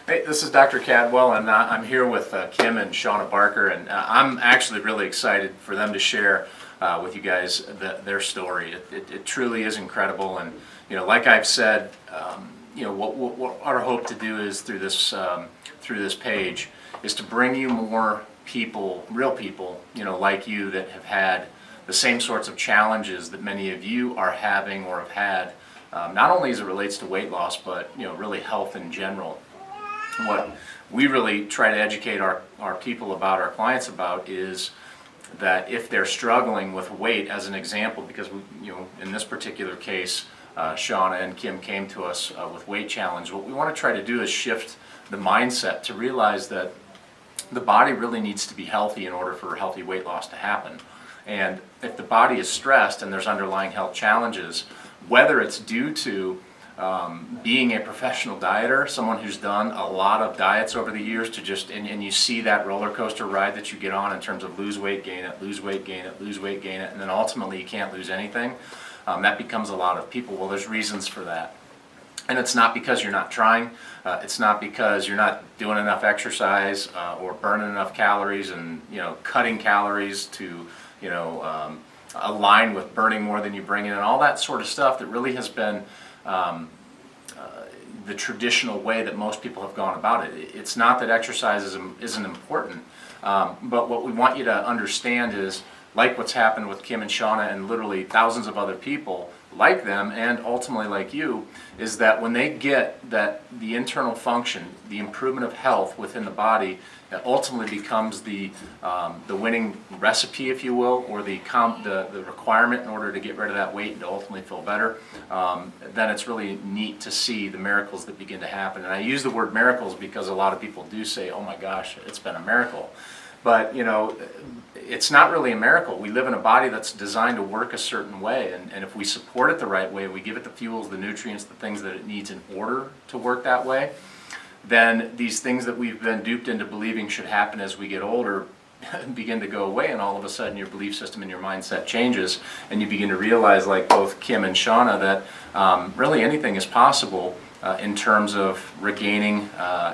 Hey, this is Dr. Cadwell, and I'm here with Kim and Shauna Barker, and I'm actually really excited for them to share with you guys their story. It truly is incredible, and like I've said, what our hope to do is through this page is to bring you more people, real people, like you that have had the same sorts of challenges that many of you are having or have had, not only as it relates to weight loss, but really health in general. What we really try to educate our people about, our clients about, is that if they're struggling with weight, as an example, because in this particular case, Shauna and Kim came to us with weight challenge. What we want to try to do is shift the mindset to realize that the body really needs to be healthy in order for healthy weight loss to happen. And if the body is stressed and there's underlying health challenges, whether it's due to being a professional dieter, someone who's done a lot of diets over the years and you see that roller coaster ride that you get on in terms of lose weight, gain it, lose weight, gain it, lose weight, gain it, and then ultimately you can't lose anything, that becomes a lot of people. Well, there's reasons for that. And it's not because you're not trying, it's not because you're not doing enough exercise or burning enough calories and cutting calories to align with burning more than you bring in and all that sort of stuff that really has been the traditional way that most people have gone about it. It's not that exercise isn't important, but what we want you to understand is, like what's happened with Kim and Shauna and literally thousands of other people like them and ultimately like you, is that when they get the internal function, the improvement of health within the body, it ultimately becomes the winning recipe, if you will, or the requirement in order to get rid of that weight and to ultimately feel better. Then it's really neat to see the miracles that begin to happen. And I use the word miracles because a lot of people do say, "Oh my gosh, it's been a miracle." But it's not really a miracle. We live in a body that's designed to work a certain way, and if we support it the right way, we give it the fuels, the nutrients, the things that it needs in order to work that way, then these things that we've been duped into believing should happen as we get older begin to go away, and all of a sudden your belief system and your mindset changes, and you begin to realize, like both Kim and Shauna, that really anything is possible in terms of regaining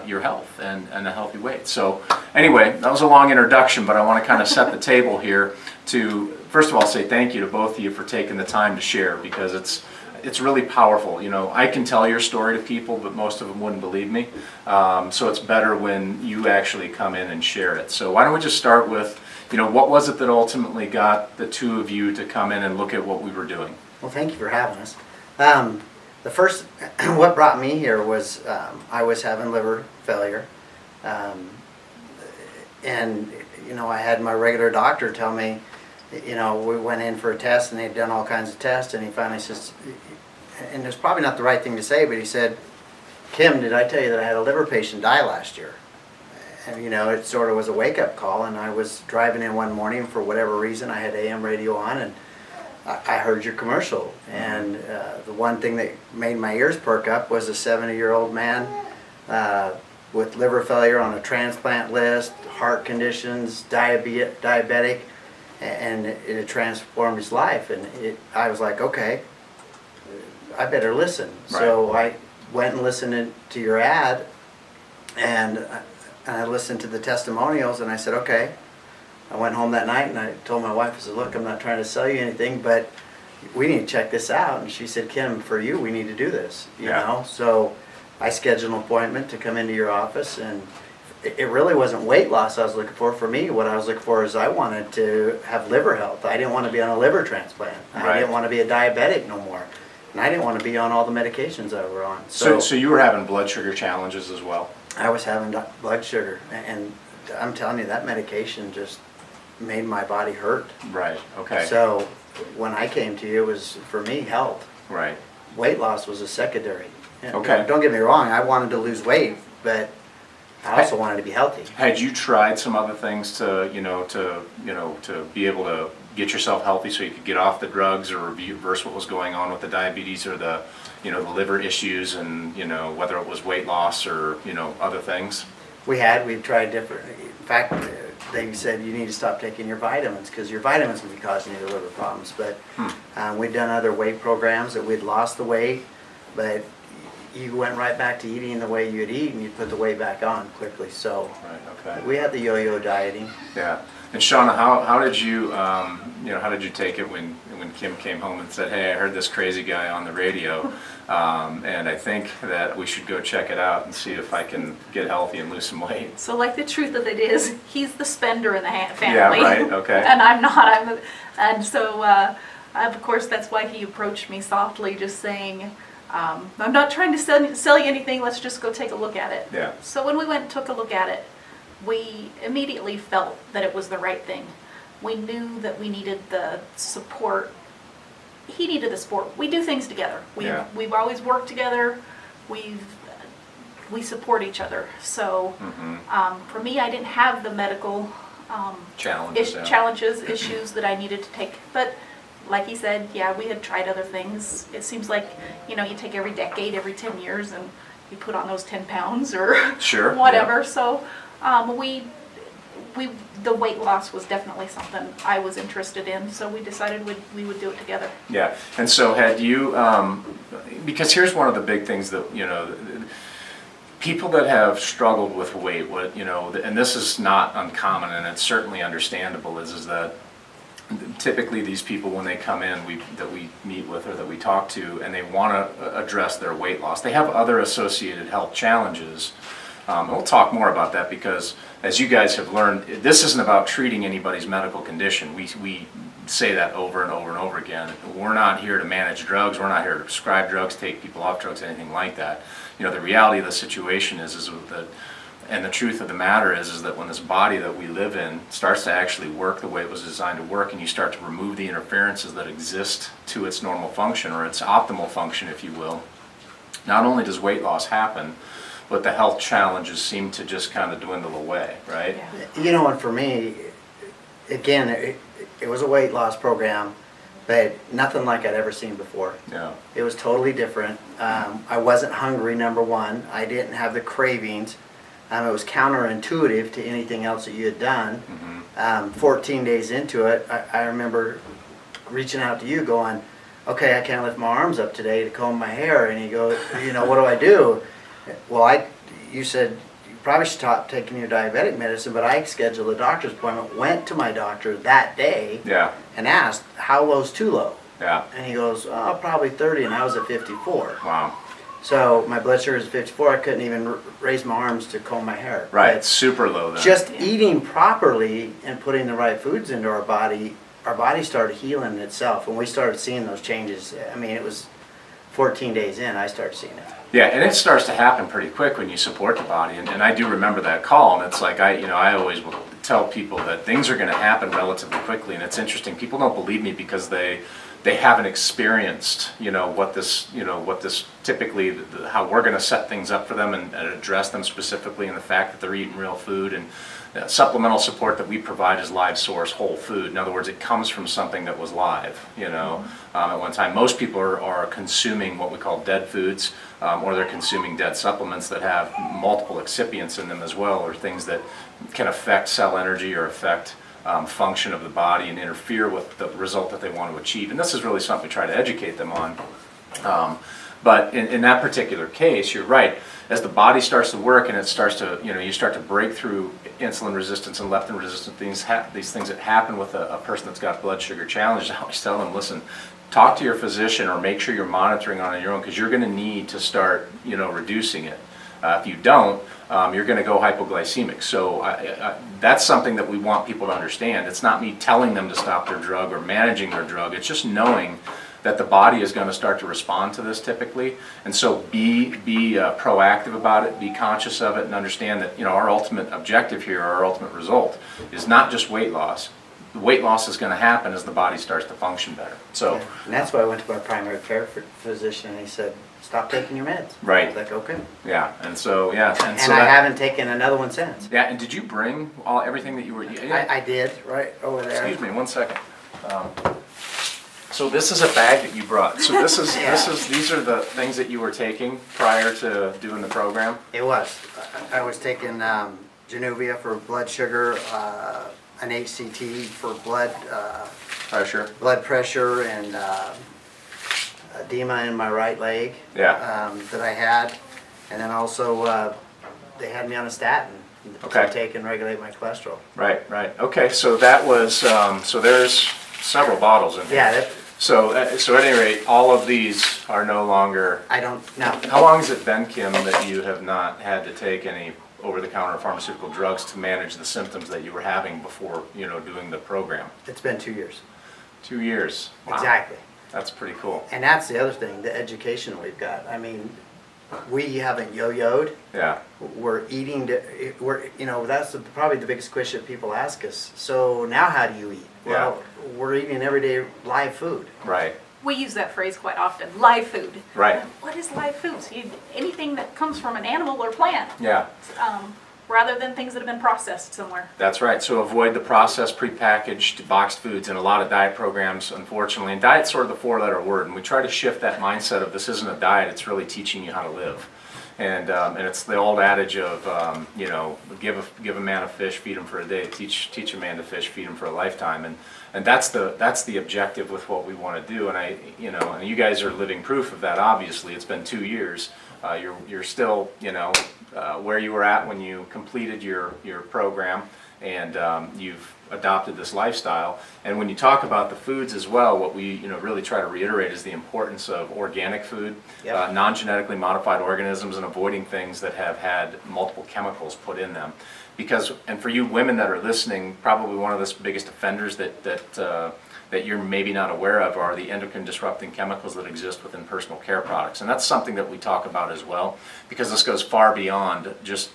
your health and a healthy weight. So anyway, that was a long introduction, but I want to kind of set the table here to, first of all, say thank you to both of you for taking the time to share, because it's really powerful. I can tell your story to people, but most of them wouldn't believe me. So it's better when you actually come in and share it. So why don't we just start with, what was it that ultimately got the two of you to come in and look at what we were doing? Well, thank you for having us. The first, what brought me here was I was having liver failure, and I had my regular doctor tell me, we went in for a test and they'd done all kinds of tests, and he finally says, and it's probably not the right thing to say, but he said, "Kim, did I tell you that I had a liver patient die last year?" And it sort of was a wake-up call, and I was driving in one morning for whatever reason. I had AM radio on, and I heard your commercial, and the one thing that made my ears perk up was a 70-year-old man with liver failure on a transplant list, heart conditions, diabetic, and it had transformed his life. And I was like, okay, I better listen. Right. So I went and listened to your ad, and I listened to the testimonials, and I said, okay. I went home that night and I told my wife, I said, "Look, I'm not trying to sell you anything, but we need to check this out." And she said, "Kim, for you, we need to do this." You know? So I scheduled an appointment to come into your office, and it really wasn't weight loss I was looking for. For me, what I was looking for is I wanted to have liver health. I didn't want to be on a liver transplant. I didn't want to be a diabetic no more. And I didn't want to be on all the medications I were on. So you were having blood sugar challenges as well? I was having blood sugar, and I'm telling you, that medication just made my body hurt. Right, okay. So when I came to you, it was, for me, health. Right. Weight loss was a secondary. Okay. Don't get me wrong, I wanted to lose weight, but I also wanted to be healthy. Had you tried some other things to be able to get yourself healthy so you could get off the drugs or reverse what was going on with the diabetes or the liver issues, and whether it was weight loss or other things? We've tried different. In fact, they said you need to stop taking your vitamins because your vitamins will be causing you the liver problems. But we've done other weight programs that we'd lost the weight, but you went right back to eating the way you'd eat, and you put the weight back on quickly. So Right, okay. we had the yo-yo dieting. Yeah. And Shauna, how did you, how did you take it when Kim came home and said, hey, I heard this crazy guy on the radio, and I think that we should go check it out and see if I can get healthy and lose some weight? So like the truth of it is, he's the spender in the family. Yeah, right, okay. And I'm not. And so, of course, that's why he approached me softly, just saying, I'm not trying to sell you anything, let's just go take a look at it. Yeah. So when we went and took a look at it, we immediately felt that it was the right thing. We knew that we needed the support. He needed the support. We do things together. We've always worked together. We support each other. So for me, I didn't have the medical challenges, issues that I needed to take. But like he said, yeah, we had tried other things. It seems like, you take every decade, every 10 years, and you put on those 10 pounds or whatever. Yeah. So the weight loss was definitely something I was interested in, so we decided we would do it together. Yeah, and so had you, because here's one of the big things that, people that have struggled with weight, and this is not uncommon and it's certainly understandable, is that typically these people, when they come in that we meet with or that we talk to, and they want to address their weight loss, they have other associated health challenges. We'll talk more about that because, as you guys have learned, this isn't about treating anybody's medical condition. We say that over and over and over again. We're not here to manage drugs. We're not here to prescribe drugs, take people off drugs, anything like that. The reality of the situation is that, and the truth of the matter is that when this body that we live in starts to actually work the way it was designed to work, and you start to remove the interferences that exist to its normal function, or its optimal function, if you will, not only does weight loss happen, but the health challenges seem to just kind of dwindle away, right? Yeah. And for me, again, it was a weight loss program, but nothing like I'd ever seen before. Yeah. It was totally different. I wasn't hungry, number one. I didn't have the cravings. It was counterintuitive to anything else that you had done. 14 days into it, I remember reaching out to you going, okay, I can't lift my arms up today to comb my hair. And you go, what do I do? Well, you said you probably should stop taking your diabetic medicine, but I scheduled a doctor's appointment, went to my doctor that day, and asked, how low's too low? Yeah. And he goes, oh, probably 30, and I was at 54. Wow. So my blood sugar is 54. I couldn't even raise my arms to comb my hair. Right, it's super low then. Just eating properly and putting the right foods into our body started healing itself. When we started seeing those changes, it was 14 days in, I started seeing it. Yeah, and it starts to happen pretty quick when you support the body, and I do remember that call, and it's like I always will tell people that things are going to happen relatively quickly, and it's interesting. People don't believe me because they haven't experienced what this typically how we're going to set things up for them and address them specifically, and the fact that they're eating real food, and supplemental support that we provide is live source whole food. In other words, it comes from something that was live. At one time, most people are consuming what we call dead foods, or they're consuming dead supplements that have multiple excipients in them as well, or things that can affect cell energy or affect function of the body and interfere with the result that they want to achieve. And this is really something we try to educate them on. But in that particular case, you're right. As the body starts to work and it starts to, you start to break through insulin resistance and leptin resistant these things that happen with a person that's got blood sugar challenges, I always tell them, listen, talk to your physician or make sure you're monitoring on your own, because you're going to need to start, reducing it. If you don't, you're going to go hypoglycemic. So that's something that we want people to understand. It's not me telling them to stop their drug or managing their drug. It's just knowing that the body is going to start to respond to this typically. And so be proactive about it, be conscious of it, and understand that our ultimate objective here, our ultimate result, is not just weight loss. The weight loss is going to happen as the body starts to function better. So, and that's why I went to my primary care physician, and he said, stop taking your meds. Right. I was like, okay. Yeah, and so, yeah. And I haven't taken another one since. Yeah, and did you bring everything that you were eating? I did, right over there. Excuse me, 1 second. So this is a bag that you brought. So these are the things that you were taking prior to doing the program? It was. I was taking Januvia for blood sugar, an HCT for blood pressure, and edema in my right leg. Yeah. That I had, and then also they had me on a statin Okay. to take and regulate my cholesterol. Right, right. Okay, so that was, so there's several bottles in here. Yeah, So at any rate, all of these are no longer, I don't know. how long has it been, Kim, that you have not had to take any over-the-counter pharmaceutical drugs to manage the symptoms that you were having before, doing the program? It's been 2 years. 2 years. Wow. Exactly. That's pretty cool. And that's the other thing, the education we've got. I mean, we haven't yo-yoed. Yeah, We're eating, that's probably the biggest question people ask us. So now how do you eat? Well, we're eating everyday live food. right, We use that phrase quite often, live food. right. What is live food? So anything that comes from an animal or plant, Yeah, rather than things that have been processed somewhere. that's right. So avoid the processed, prepackaged, boxed foods in a lot of diet programs, unfortunately. And diet's sort of the four-letter word, and we try to shift that mindset of this isn't a diet, it's really teaching you how to live. And it's the old adage of, give a man a fish, feed him for a day. Teach a man to fish, feed him for a lifetime. And that's the objective with what we want to do. And and you guys are living proof of that. Obviously, it's been 2 years. You're still, where you were at when you completed your program, and you've adopted this lifestyle. And when you talk about the foods as well, what we really try to reiterate is the importance of organic food, Yep. non-genetically modified organisms, and avoiding things that have had multiple chemicals put in them. Because, and for you women that are listening, probably one of the biggest offenders that you're maybe not aware of are the endocrine disrupting chemicals that exist within personal care products. And that's something that we talk about as well, because this goes far beyond just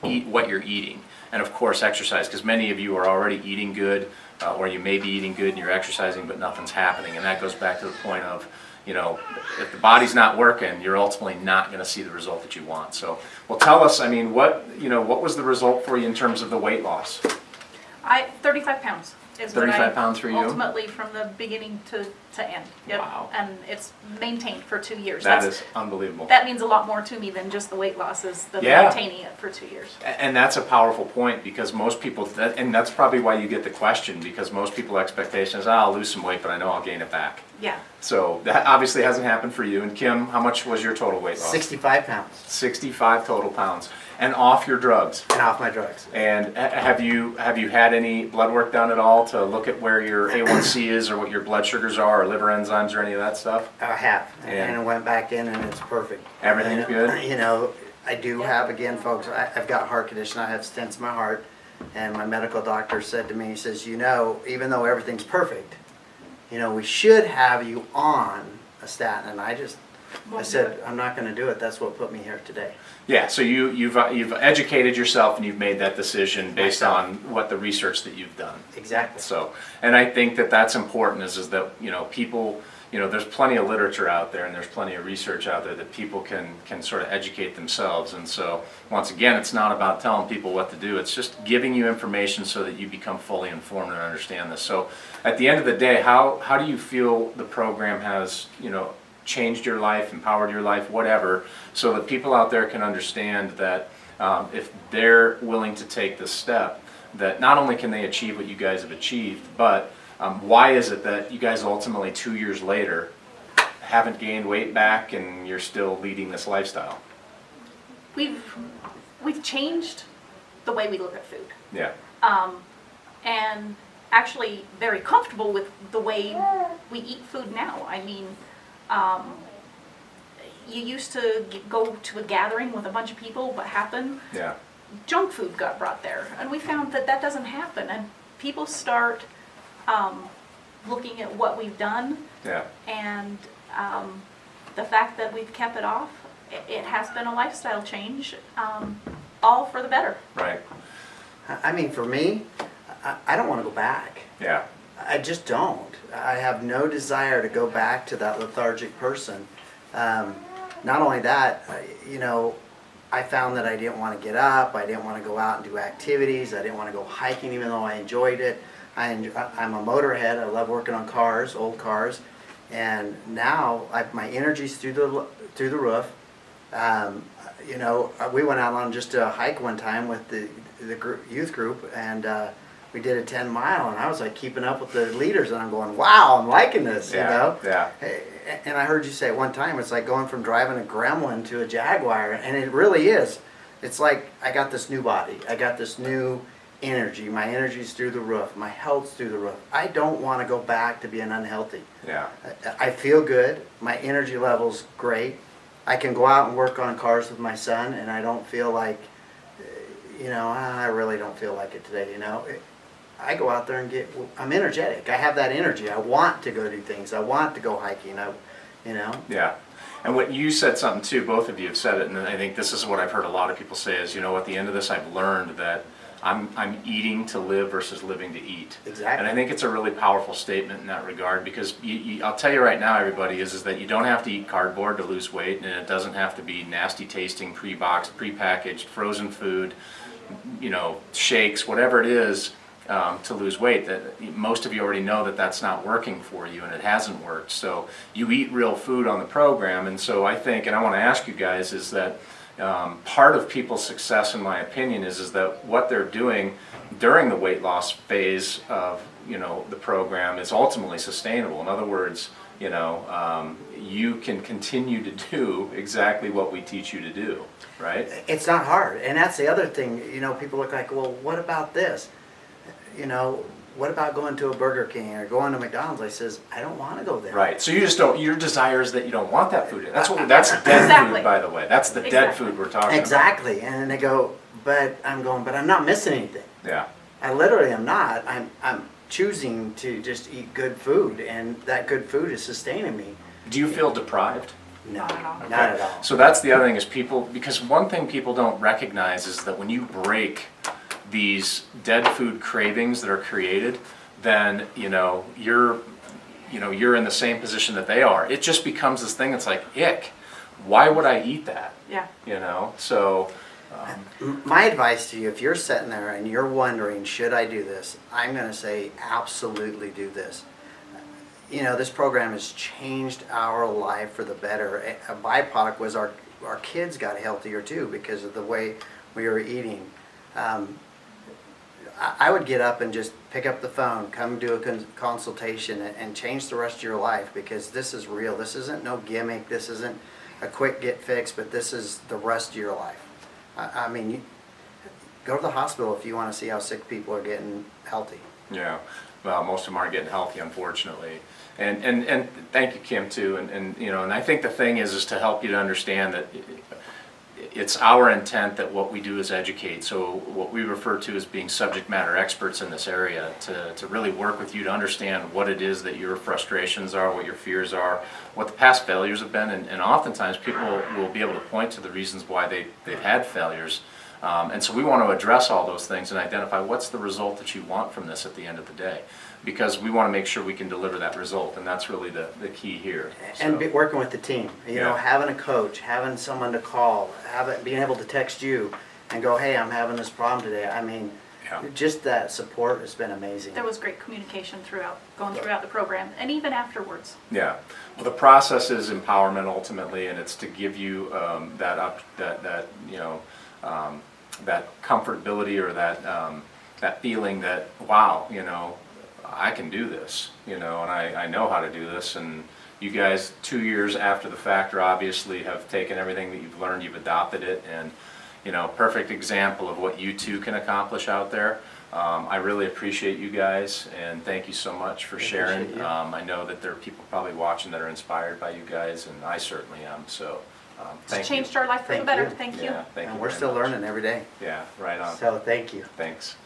eat what you're eating. And of course exercise, because many of you are already eating good, or you may be eating good and you're exercising but nothing's happening. And that goes back to the point of, if the body's not working, you're ultimately not going to see the result that you want. So, well, tell us, what was the result for you in terms of the weight loss? 35 pounds is what 35 pounds for you? ultimately from the beginning to end. Yep. Wow. And it's maintained for 2 years. That is unbelievable. That means a lot more to me than just the weight loss, is the Yeah. maintaining it for 2 years. And that's a powerful point, because most people, and that's probably why you get the question, because most people's expectation is, I'll lose some weight, but I know I'll gain it back. Yeah. So that obviously hasn't happened for you. And Kim, how much was your total weight loss? 65 pounds 65 total pounds. And off your drugs. and off my drugs. And have you had any blood work done at all to look at where your A1C is, or what your blood sugars are, or liver enzymes, or any of that stuff? I have, Yeah. and I went back in and it's perfect. Everything's good? I do have, again, folks, I've got heart condition, I have stents in my heart, and my medical doctor said to me, he says, even though everything's perfect, we should have you on a statin, and I said, I'm not gonna do it, that's what put me here today. Yeah, so you've educated yourself, and you've made that decision based Myself. on what the research that you've done. Exactly. So, and I think that that's important, is that people, there's plenty of literature out there, and there's plenty of research out there that people can sort of educate themselves. And so, once again, it's not about telling people what to do, it's just giving you information so that you become fully informed and understand this. So at the end of the day, how do you feel the program has changed your life, empowered your life, whatever, so that people out there can understand that if they're willing to take this step, that not only can they achieve what you guys have achieved, but why is it that you guys ultimately 2 years later haven't gained weight back and you're still leading this lifestyle? We've changed the way we look at food. Yeah. And actually very comfortable with the way we eat food now. I mean, you used to go to a gathering with a bunch of people. What happened? Yeah. Junk food got brought there, and we found that doesn't happen. And people start looking at what we've done, Yeah. and the fact that we've kept it off. It has been a lifestyle change, all for the better. Right. I mean, for me, I don't wanna go back. Yeah. I just don't. I have no desire to go back to that lethargic person. Not only that, I found that I didn't want to get up. I didn't want to go out and do activities. I didn't want to go hiking, even though I enjoyed it. I'm a motorhead. I love working on cars, old cars, and now my energy's through the roof. We went out on just a hike one time with the youth group, and we did a 10 mile, and I was like keeping up with the leaders, and I'm going, wow, I'm liking this, you know? Yeah. And I heard you say at one time, it's like going from driving a Gremlin to a Jaguar, and it really is. It's like I got this new body. I got this new energy. My energy's through the roof. My health's through the roof. I don't want to go back to being unhealthy. Yeah. I feel good. My energy level's great. I can go out and work on cars with my son, and I don't feel like, I really don't feel like it today, I go out there and I'm energetic. I have that energy. I want to go do things. I want to go hiking, Yeah. And what you said something too, both of you have said it, and I think this is what I've heard a lot of people say is, at the end of this I've learned that I'm eating to live versus living to eat. Exactly. And I think it's a really powerful statement in that regard, because I'll tell you right now, everybody, is that you don't have to eat cardboard to lose weight, and it doesn't have to be nasty tasting, pre-boxed, pre-packaged, frozen food, shakes, whatever it is, to lose weight. That most of you already know that that's not working for you, and it hasn't worked. So you eat real food on the program, and so I think, and I want to ask you guys, is that part of people's success, in my opinion, is that what they're doing during the weight loss phase of the program is ultimately sustainable. In other words, you can continue to do exactly what we teach you to do, right? It's not hard, and that's the other thing. People look like, well, what about this? What about going to a Burger King or going to McDonald's? I says, I don't want to go there. Right. So you just don't. Your desire is that you don't want that food. That's dead Exactly. food, by the way. That's the dead food we're talking Exactly. And they go, but I'm not missing anything. about. Yeah. I literally am not. I'm choosing to just eat good food, and that good food is sustaining me. Do you feel deprived? No, Not at all. not at all. So that's the other thing is because one thing people don't recognize is that when you break these dead food cravings that are created, then you're in the same position that they are. It just becomes this thing that's like, ick. Why would I eat that? Yeah. So My advice to you, if you're sitting there and you're wondering, should I do this? I'm going to say, absolutely do this. This program has changed our life for the better. A byproduct was our kids got healthier too because of the way we were eating. I would get up and just pick up the phone, come do a consultation, and change the rest of your life, because this is real. This isn't no gimmick. This isn't a quick get fixed, but this is the rest of your life. I mean, go to the hospital if you want to see how sick people are getting healthy. yeah, well, most of them aren't getting healthy, unfortunately. And thank you, Kim, too. And I think the thing is to help you to understand that it's our intent that what we do is educate. So what we refer to as being subject matter experts in this area, to really work with you to understand what it is that your frustrations are, what your fears are, what the past failures have been, and oftentimes people will be able to point to the reasons why they've had failures. And so we want to address all those things and identify what's the result that you want from this at the end of the day, because we want to make sure we can deliver that result, and that's really the key here. And working with the team, Yeah. having a coach, having someone to call, being able to text you and go, hey, I'm having this problem today. I mean, Yeah. just that support has been amazing. There was great communication going throughout the program, and even afterwards. Yeah, well, the process is empowerment ultimately, and it's to give you that comfortability, or that feeling that, wow, I can do this, and I know how to do this. And you guys, 2 years after the fact, obviously have taken everything that you've learned, you've adopted it, and perfect example of what you two can accomplish out there. I really appreciate you guys, and thank you so much for sharing. appreciate you. I know that there are people probably watching that are inspired by you guys, and I certainly am. So thank It's you. changed our life for the Thank better. you. Thank you. Yeah, thank you. And we're very still much. learning every day. Yeah, right on. So thank you. Thanks.